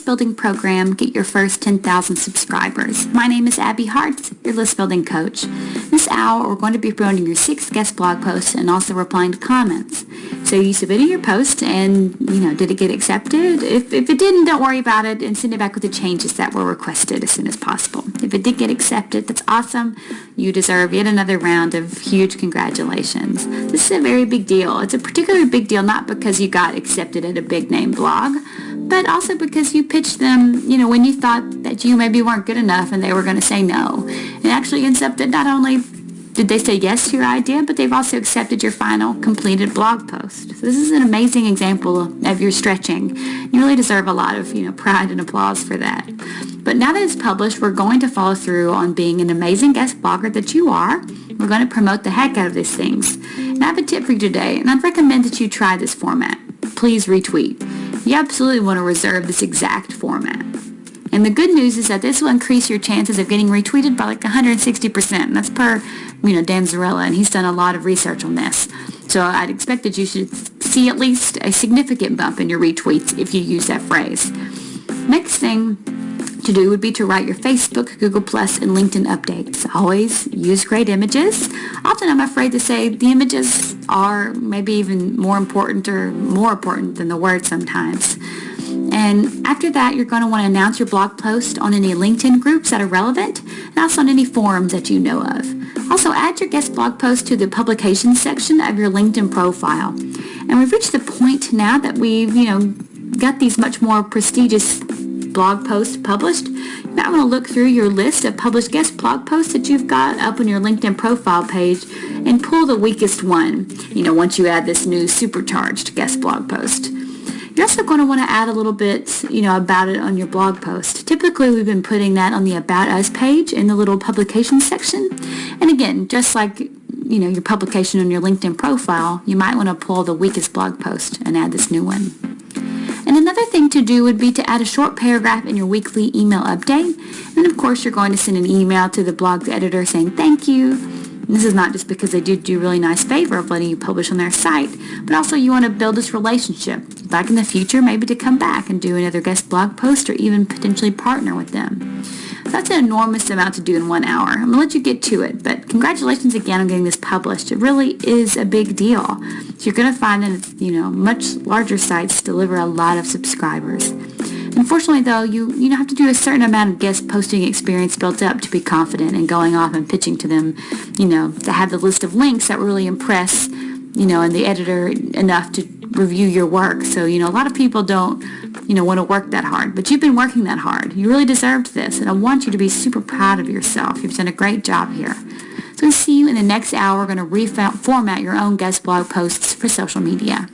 building program, Get Your First 10,000 Subscribers. My name is Abby Hart, your list building coach. This hour, we're going to be promoting your 6 guest blog posts and also replying to comments. So you submitted your post and, did it get accepted? If it didn't, don't worry about it and send it back with the changes that were requested as soon as possible. If it did get accepted, that's awesome. You deserve yet another round of huge congratulations. This is a very big deal. It's a particularly big deal not because you got accepted at a big name blog, but also because you pitched them, when you thought that you maybe weren't good enough and they were going to say no. It actually ends up that not only did they say yes to your idea, but they've also accepted your final completed blog post. So this is an amazing example of your stretching. You really deserve a lot of, pride and applause for that. But now that it's published, we're going to follow through on being an amazing guest blogger that you are. We're going to promote the heck out of these things. And I have a tip for you today, and I'd recommend that you try this format. Please retweet. You absolutely want to reserve this exact format. And the good news is that this will increase your chances of getting retweeted by like 160%. And that's per, Dan Zarella, and he's done a lot of research on this. So I'd expect that you should see at least a significant bump in your retweets if you use that phrase. Next thing to do would be to write your Facebook, Google+, and LinkedIn updates. Always use great images. Often I'm afraid to say the images are maybe even more important than the words sometimes. And after that, you're going to want to announce your blog post on any LinkedIn groups that are relevant and also on any forums that you know of. Also, add your guest blog post to the publications section of your LinkedIn profile. And we've reached the point now that we've, got these much more prestigious blog posts published. You might want to look through your list of published guest blog posts that you've got up on your LinkedIn profile page and pull the weakest one, once you add this new supercharged guest blog post. You're also going to want to add a little bit, about it on your blog post. Typically, we've been putting that on the About Us page in the little publication section. And again, just like, your publication on your LinkedIn profile, you might want to pull the weakest blog post and add this new one. And another thing to do would be to add a short paragraph in your weekly email update. And of course, you're going to send an email to the blog's editor saying thank you. And this is not just because they did you a really nice favor of letting you publish on their site, but also you want to build this relationship back in the future, maybe to come back and do another guest blog post or even potentially partner with them. So that's an enormous amount to do in 1 hour. I'm going to let you get to it, but congratulations again on getting this published. It really is a big deal. So you're going to find that, much larger sites deliver a lot of subscribers. Unfortunately, though, you have to do a certain amount of guest posting experience built up to be confident in going off and pitching to them, to have the list of links that really impress, and the editor enough to review your work. So, a lot of people don't, want to work that hard, but you've been working that hard. You really deserved this, and I want you to be super proud of yourself. You've done a great job here. So we'll see you in the next hour. We're going to reformat your own guest blog posts for social media.